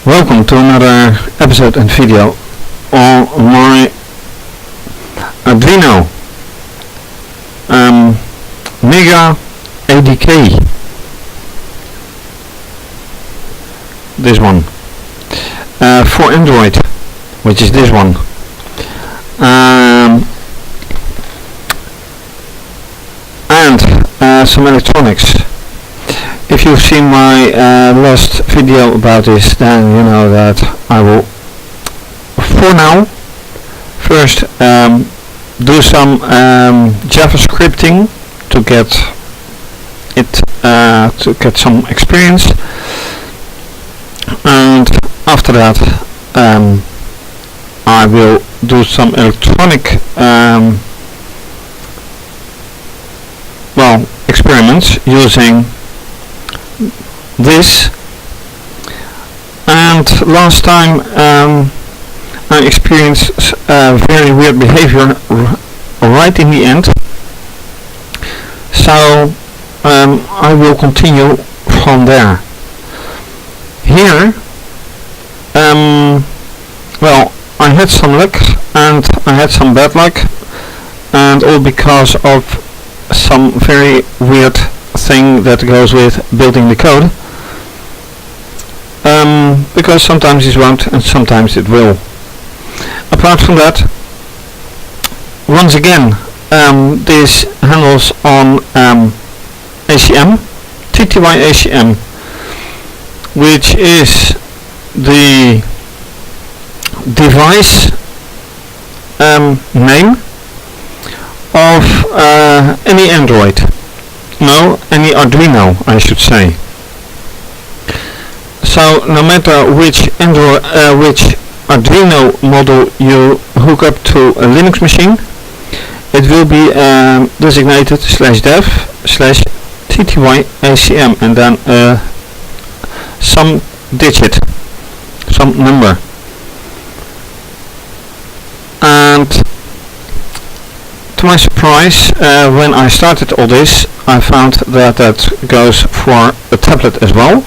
Welcome to another episode and video on my Arduino MegaADK. This one for Android, which is this one. And some electronics. If you've seen my last video about this, then you know that I will, for now, first do some JavaScripting to get some experience, and after that I will do some electronic experiments using this. And last time I experienced very weird behavior right in the end, so I will continue from there. Here I had some luck and I had some bad luck, and all because of some very weird thing that goes with building the code, because sometimes it won't and sometimes it will. Apart from that, once again, this handles on ACM, TTY ACM, which is the device name of any Android. No, any Arduino, I should say. So no matter which Arduino model you hook up to a Linux machine, it will be designated /dev/TTY ACM and then some digit, some number. And to my surprise, when I started all this, I found that that goes for a tablet as well.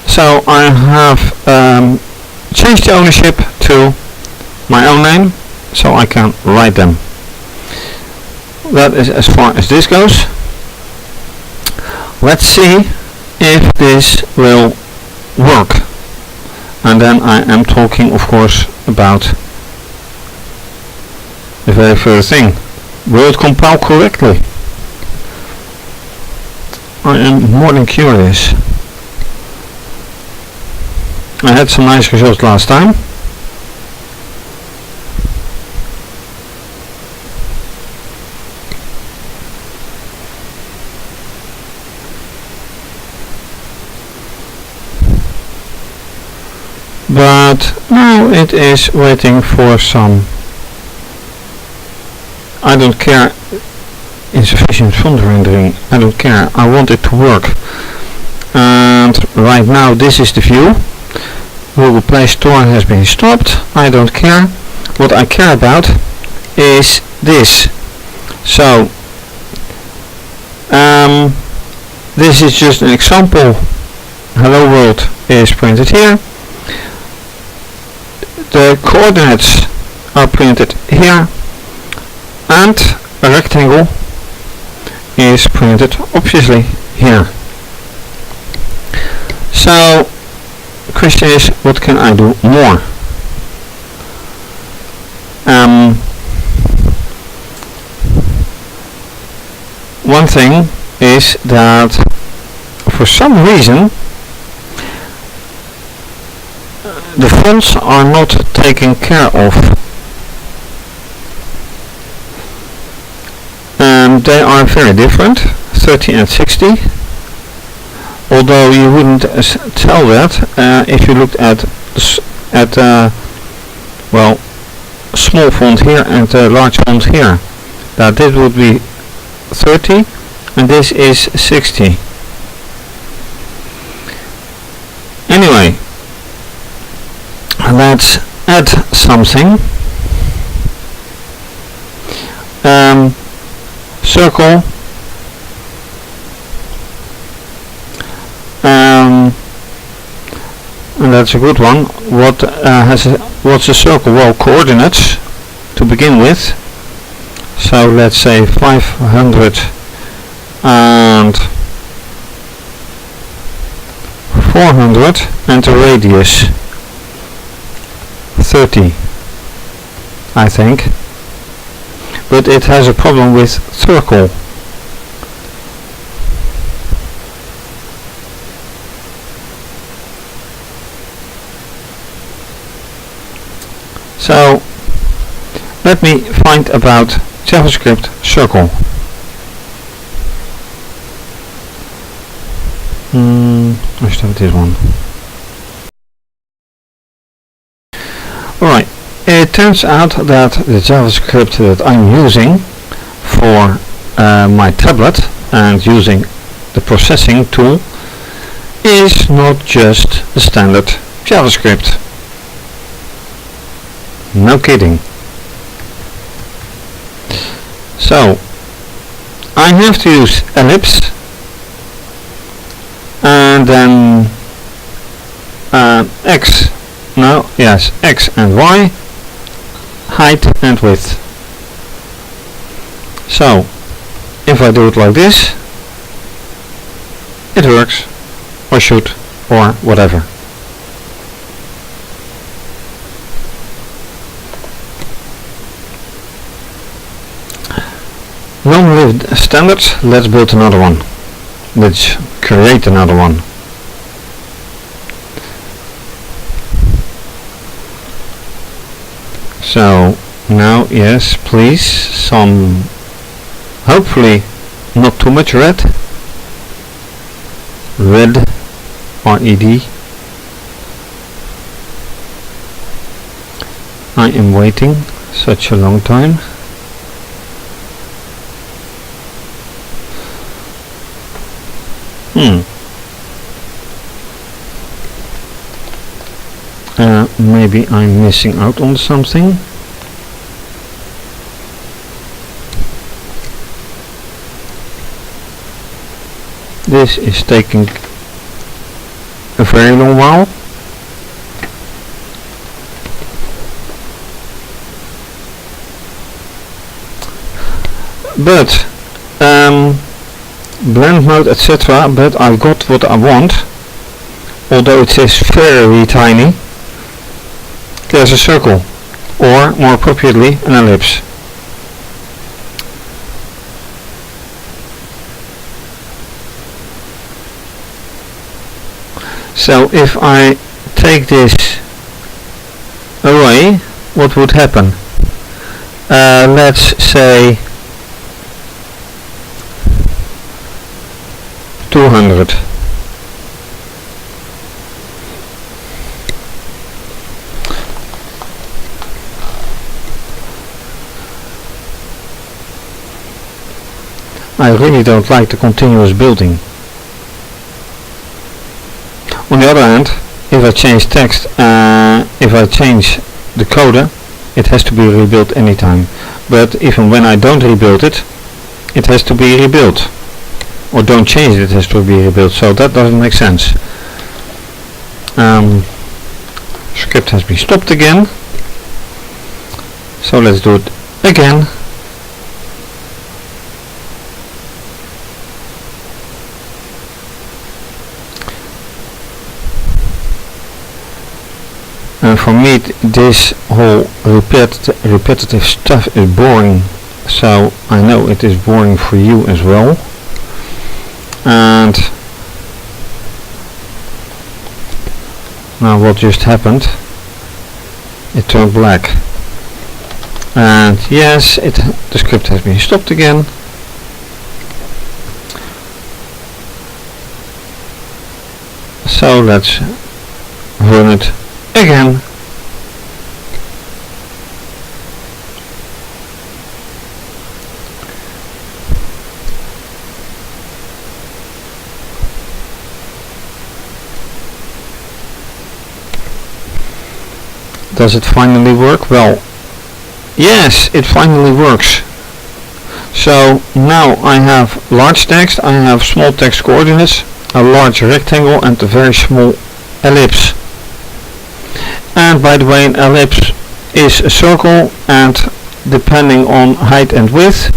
So I have changed the ownership to my own name, so I can write them. That is as far as this goes. Let's see if this will work. And then I am talking, of course, about the very first thing. Will it compile correctly? I am more than curious. I had some nice results last time. But now it is waiting for some, I don't care, insufficient font rendering, I don't care, I want it to work. And right now this is the view. Google Play Store has been stopped, I don't care. What I care about is this. So this is just an example. Hello world is printed here. The coordinates are printed here, and a rectangle is printed obviously here. So the question is, what can I do more? One thing is that for some reason the fonts are not taken care of. They are very different, 30 and 60. Although you wouldn't tell that if you looked at small font here and large font here. That this would be 30 and this is 60. Anyway, let's add something. Circle, that's a good one. What's a circle? Well, coordinates to begin with. So let's say 500 and 400, and the radius 30, I think. But it has a problem with circle. So let me find about JavaScript circle. Let's start this one. Alright, it turns out that the JavaScript that I'm using for my tablet and using the processing tool is not just the standard JavaScript. No kidding. So I have to use ellipse and then X and Y, height and width. So if I do it like this, it works, or should, or whatever. Long-lived standards, let's build another one. Let's create another one. So now, yes, please, some, hopefully not too much red. Red, R-E-D. I am waiting such a long time. Maybe I'm missing out on something. This is taking a very long while. But blend mode, etc. But I've got what I want, although it is very tiny. There's a circle, or more appropriately an ellipse. So if I take this away, what would happen? Let's say 200. I really don't like the continuous building. On the other hand, if I change text, if I change the coder, it has to be rebuilt anytime. But even when I don't rebuild it, it has to be rebuilt. Or don't change it, it has to be rebuilt. So that doesn't make sense. Script has been stopped again. So let's do it again. And for me this whole repetitive stuff is boring, so I know it is boring for you as well. And now what just happened? It turned black. And yes, the script has been stopped again. So let's run it again. Does it finally work? Well, yes, it finally works. So now I have large text, I have small text coordinates, a large rectangle and a very small ellipse. And by the way, an ellipse is a circle, and depending on height and width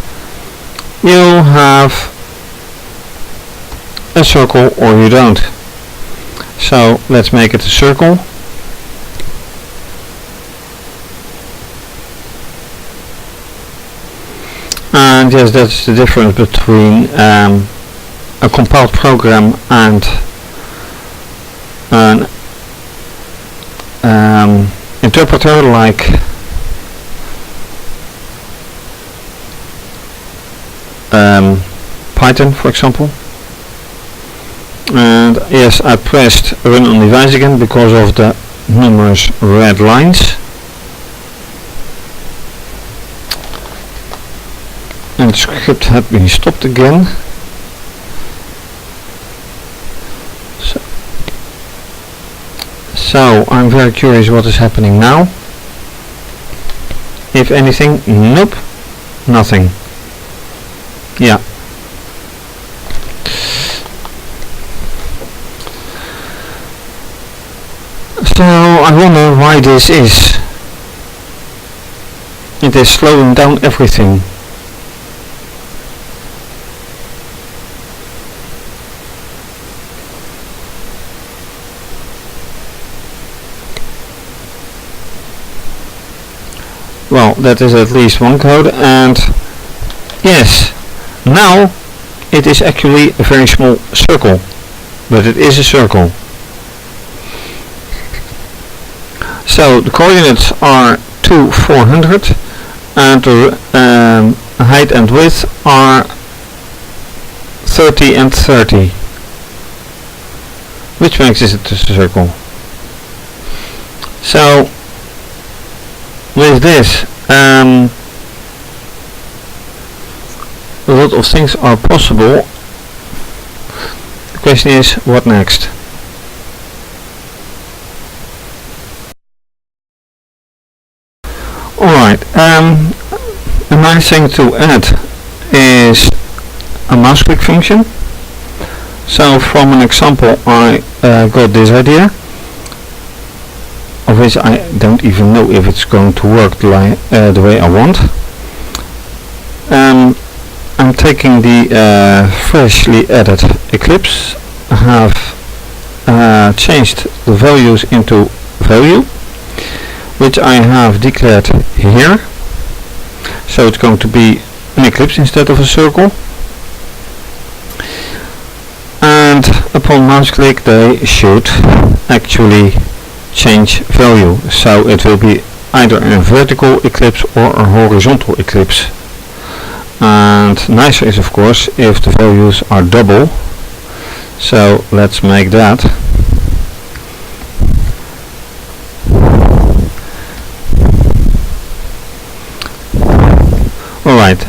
you have a circle or you don't. So let's make it a circle. And yes, that's the difference between a compiled program and an interpreter like Python, for example. And yes, I pressed run on device again because of the numerous red lines. And the script had been stopped again. So I'm very curious what is happening now. If anything, nope, nothing. Yeah. So I wonder why this is. It is slowing down everything. Well, that is at least one code, and yes, now it is actually a very small circle, but it is a circle. So the coordinates are 2, 400, and the height and width are 30 and 30, which makes it a circle. So with this, a lot of things are possible. The question is, what next? Alright, a nice thing to add is a mouse click function. So from an example I got this idea, of which I don't even know if it's going to work the way I want. I'm taking the freshly added Eclipse, I have changed the values into value, which I have declared here. So it's going to be an ellipse instead of a circle. And upon mouse click they should actually change value. So it will be either a vertical ellipse or a horizontal ellipse. And nicer is of course if the values are double. So let's make that. Alright,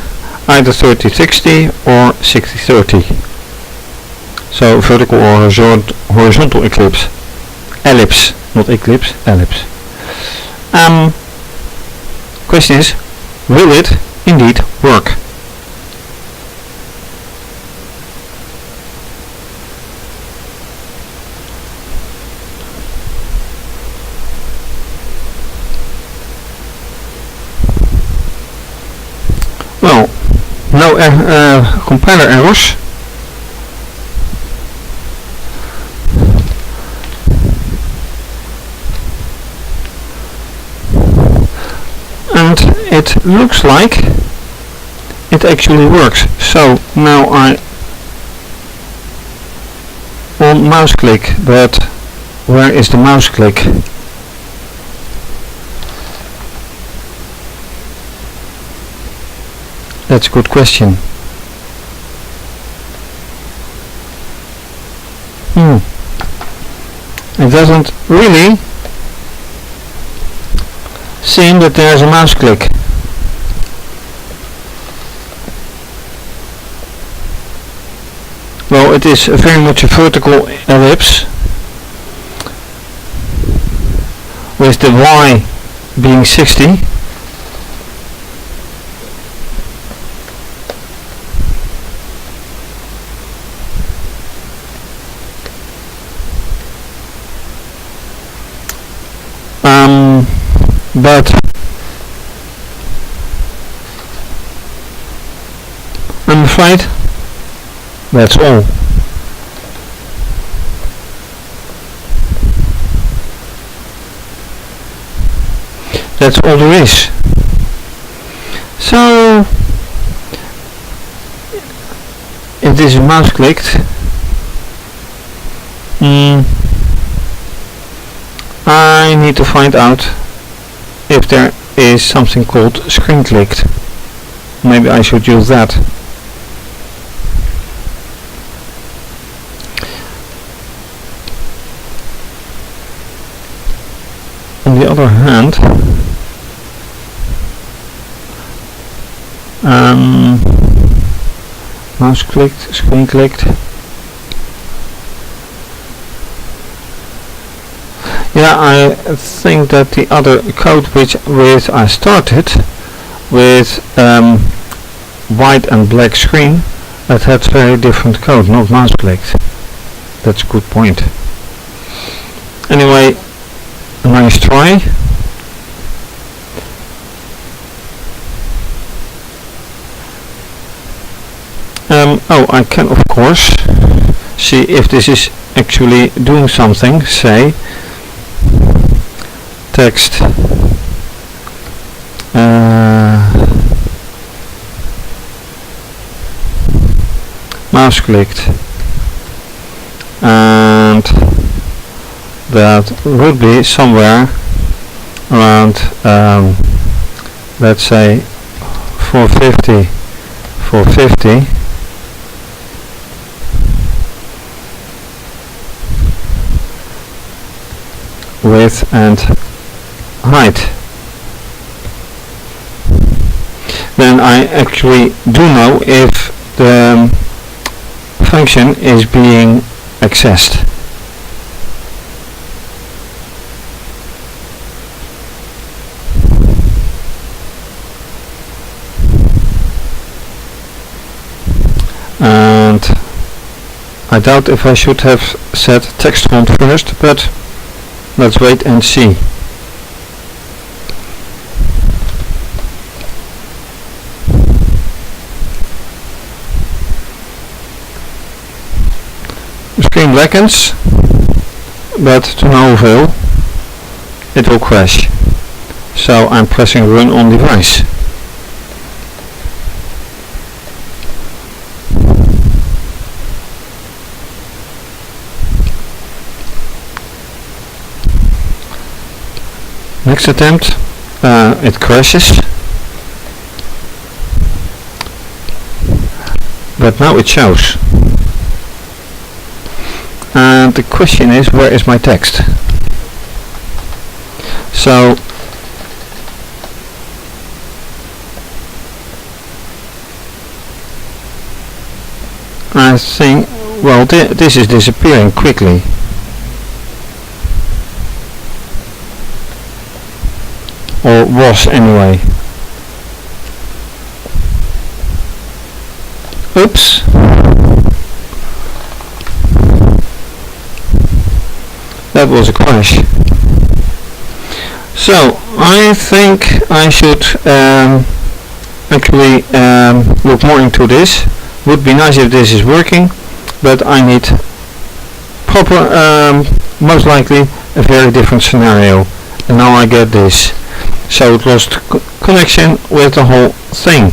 either 30-60 or 60-30. So vertical or horizontal ellipse. Ellipse, not eclipse, ellipse. Question is, will it indeed work? Well, no compiler errors. And it looks like it actually works. So now I on mouse click, but where is the mouse click? That's a good question. It doesn't really seem that there's a mouse click. Well, it is very much a vertical ellipse with the Y being 60. but I'm afraid that's all. That's all there is. So if this is mouse clicked, I need to find out if there is something called screen clicked. Maybe I should use that. On the other hand, mouse clicked, screen clicked. Yeah, I think that the other code which I started with white and black screen, that had very different code, not mouse clicked. That's a good point. Anyway, a nice try. Oh, I can of course see if this is actually doing something. Say text mouse clicked, and that would be somewhere around let's say 450 width and height. Then I actually do know if the function is being accessed. And I doubt if I should have set text font first, but let's wait and see. The screen blackens, but to no avail. It will crash. So I'm pressing run on device. Next attempt, it crashes, but now it shows. And the question is, where is my text? So I think, well, this is disappearing quickly. Or was anyway. Oops. That was a crash. So I think I should actually look more into this. Would be nice if this is working, but I need proper, most likely a very different scenario. And now I get this. So it lost connection with the whole thing.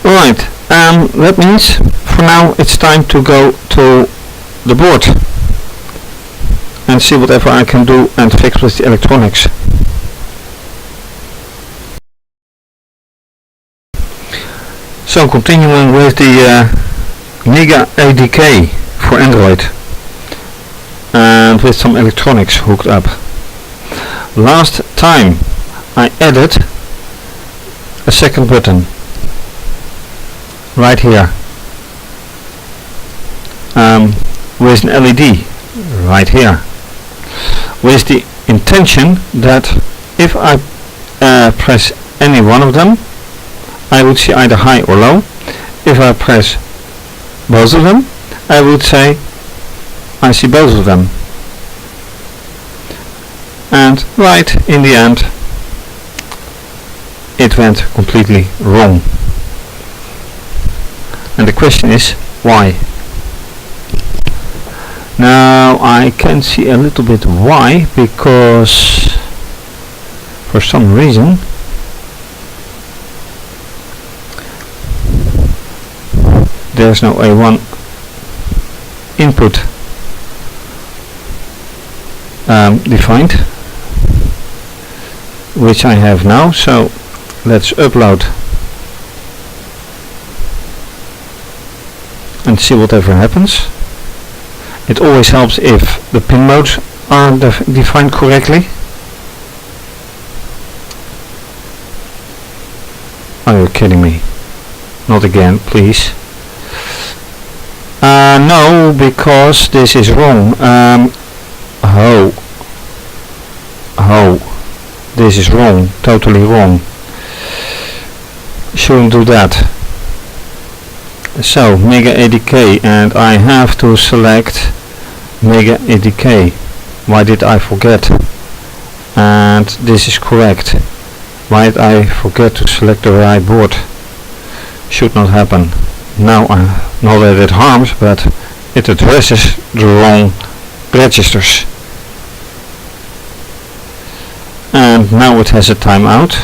Alright, that means for now it's time to go to the board and see whatever I can do and fix with the electronics. So continuing with the MegaADK for Android, and with some electronics hooked up. Last time I added a second button right here with an LED right here, with the intention that if I press any one of them, I would see either high or low. If I press both of them, I would say I see both of them. And right in the end it went completely wrong. And the question is why? Now I can see a little bit why, because for some reason there's no A1 input defined, which I have now. So let's upload and see whatever happens. It always helps if the pin modes are defined correctly. Are you kidding me? Not again, please. No, because this is wrong. This is wrong, totally wrong. Shouldn't do that. So MegaADK, and I have to select MegaADK. Why did I forget? And this is correct. Why did I forget to select the right board? Should not happen. Now, not that it harms, but it addresses the wrong registers. And now it has a timeout.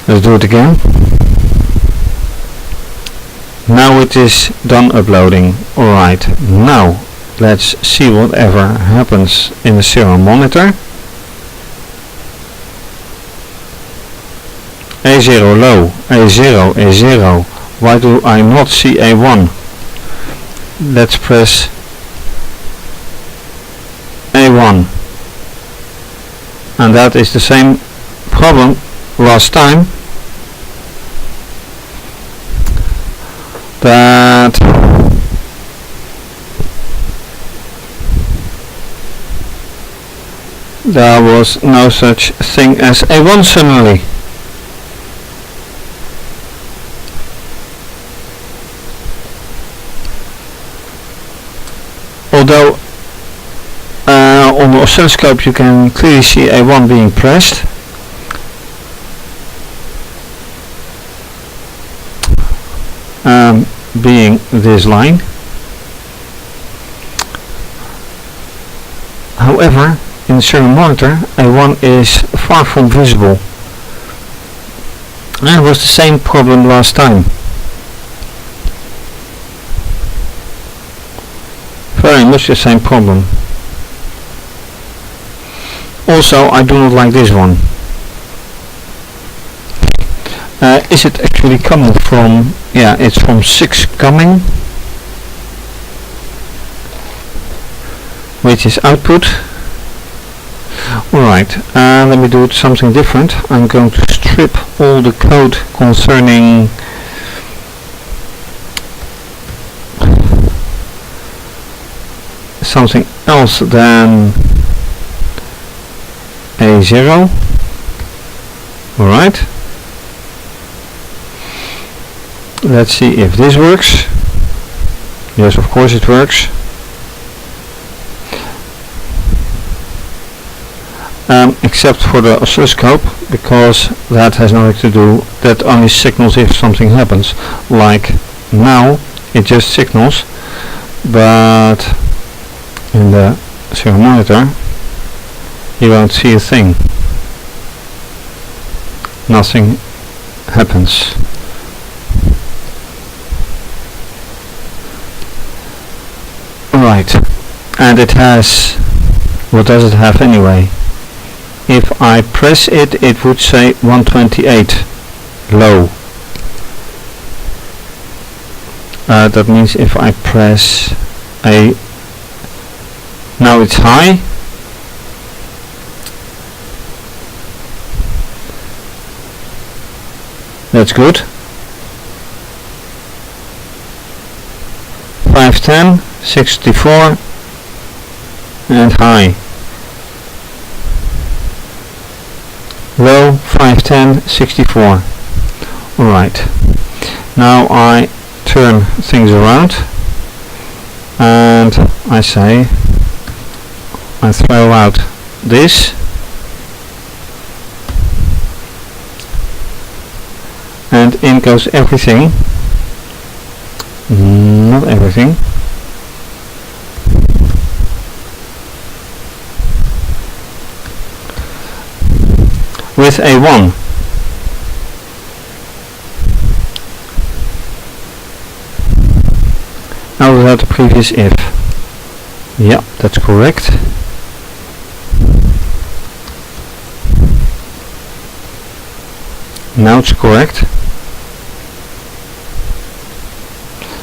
Let's do it again. Now it is done uploading. Alright, now let's see whatever happens in the serial monitor. A0 low, A0, A0. Why do I not see A1? Let's press A1. And that is the same problem last time. That there was no such thing as A1 suddenly. Although on the oscilloscope you can clearly see A1 being pressed. Being this line. However, in the serial monitor A1 is far from visible. And it was the same problem last time. Very much the same problem. Also, I do not like this one. Is it actually coming from, yeah, it's from 6 coming, which is output. Alright, let me do it something different. I'm going to strip all the code concerning something else than A0. Alright. Let's see if this works. Yes, of course it works. Except for the oscilloscope, because that has nothing to do, that only signals if something happens. Like now, it just signals, but in the serial monitor you won't see a thing. Nothing happens. Right, and it has, what does it have anyway? If I press it, it would say 128 low. That means if I press a, now it's high. That's good. 510, 64 and high. Low 510, 64. Right. Now I turn things around and I say I throw out this and in goes everything. Not everything. With a 1. Now without the previous if. Yeah, that's correct. Now it's correct.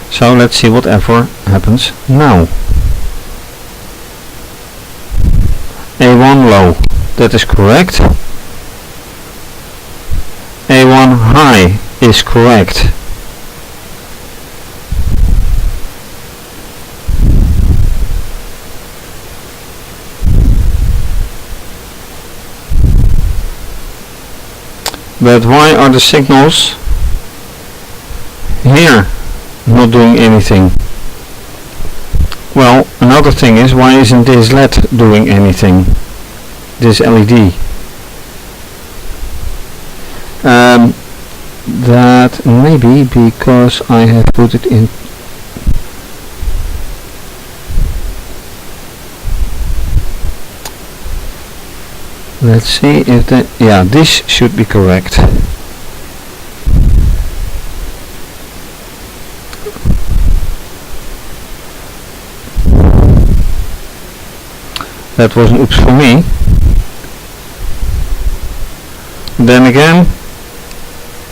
So let's see whatever happens now. A1 low, that is correct. A1 high is correct. But why are the signals here not doing anything? Well, another thing is, why isn't this LED doing anything? This LED. That may be because I have put it in. Let's see if that, yeah, this should be correct. That was an oops for me. Then again,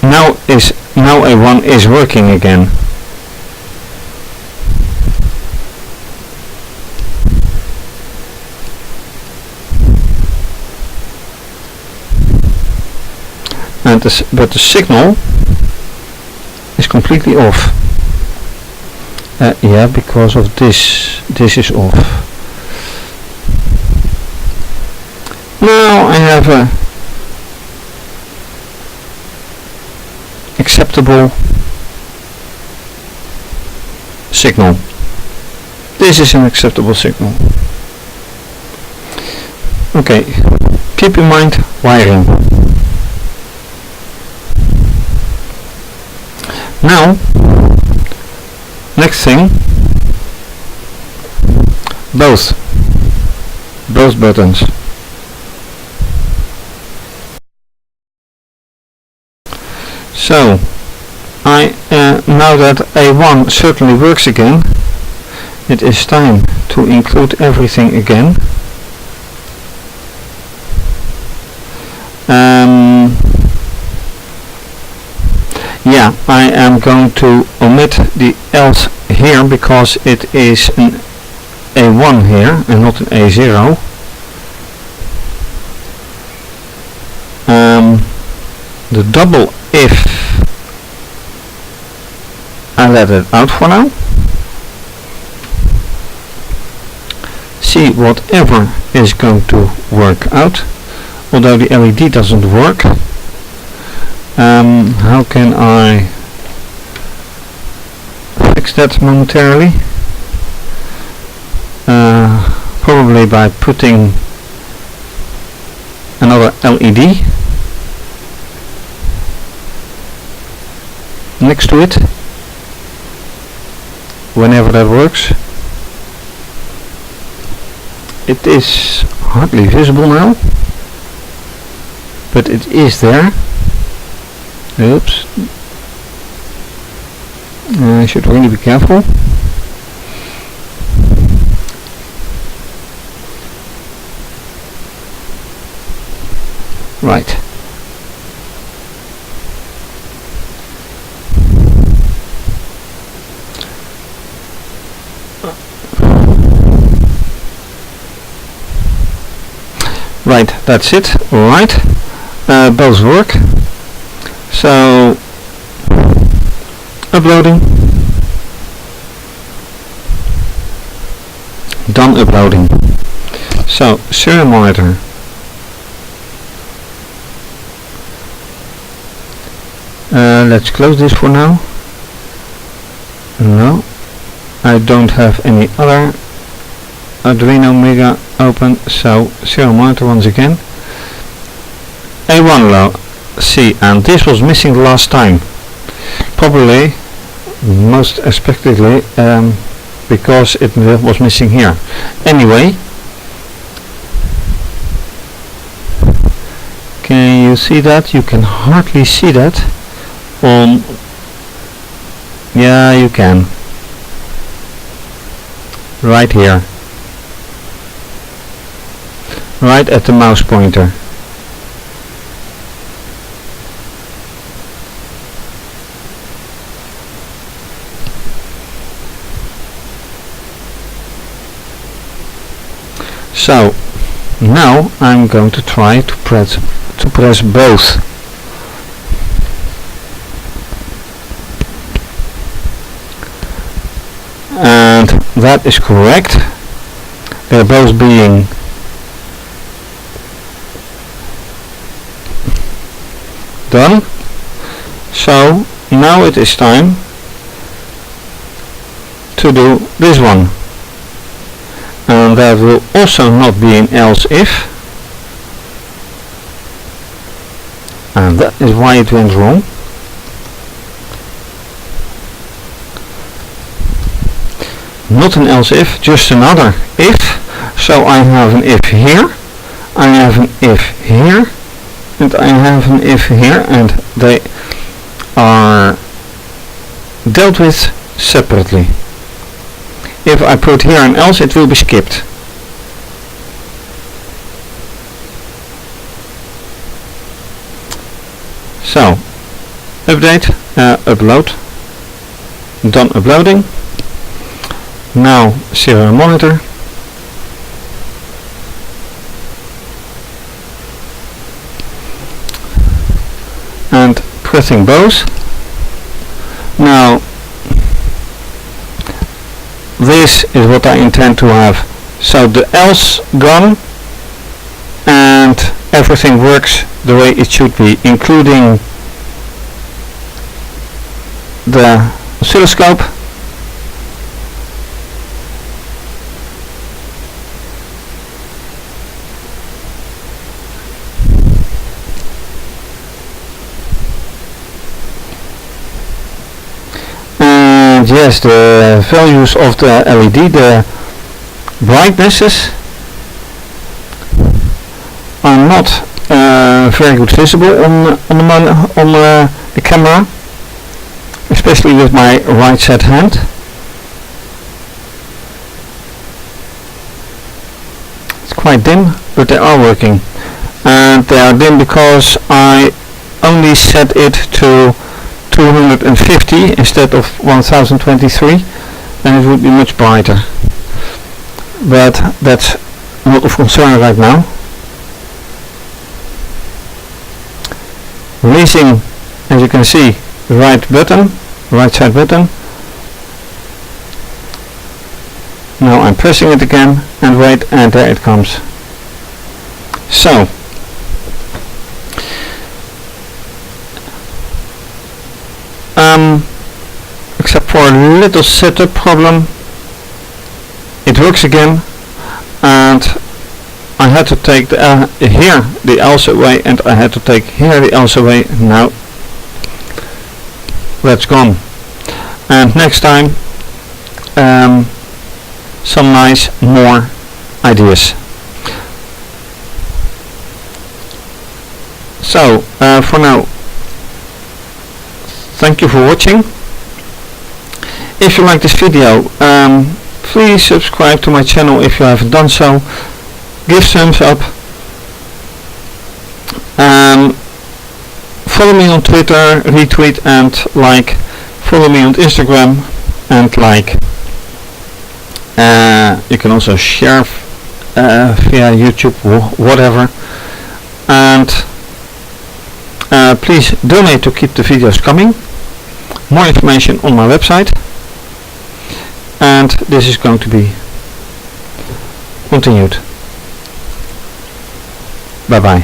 now A1 is working again. And but the signal is completely off. Yeah, because of this. This is off. Now I have a acceptable signal. This is an acceptable signal. Okay, keep in mind wiring. Now, next thing, both buttons. So, now that A1 certainly works again, it is time to include everything again. Yeah, I am going to omit the else here because it is an A1 here and not an A0. The double if I let it out for now. See whatever is going to work out, although the LED doesn't work. How can I fix that momentarily? Probably by putting another LED next to it, whenever that works. It is hardly visible now, but it is there. Oops. I should really be careful. Right. Right, that's it. Right. Both work. So, uploading. Done uploading. So, serial monitor. Let's close this for now. No, I don't have any other Arduino Mega open, so serial monitor once again. AVR-C, and this was missing the last time. Probably, most expectedly, because it was missing here. Anyway, can you see that? You can hardly see that on... Yeah, you can. Right here. Right at the mouse pointer. So now I'm going to try to press both. And that is correct. They're both being done. So now it is time to do this one. And that will also not be an else if, and that is why it went wrong. Not an else if, just another if. So I have an if here, I have an if here, and I have an if here, and they are dealt with separately. If I put here an else, it will be skipped. So, update, upload, done uploading. Now serial monitor. And pressing both. Now, this is what I intend to have. So the else gone, and everything works the way it should be, including the oscilloscope. And yes, the values of the LED, the brightnesses, are not very good visible on the camera, especially with my right set hand. It's quite dim, but they are working, and they are dim because I only set it to 250 instead of 1023, and it would be much brighter, but that's not of concern right now. Releasing, as you can see, the right side button. Now I'm pressing it again and wait, and there it comes. So except for a little setup problem, it works again, and I had to take the, here the else away, and I had to take here the else away. Now that's gone, and next time some nice more ideas. So for now, thank you for watching. If you like this video, please subscribe to my channel if you haven't done so. Give thumbs up. Follow me on Twitter, retweet and like. Follow me on Instagram and like. You can also share via YouTube, whatever. And please donate to keep the videos coming. More information on my website. And this is going to be continued. Bye bye.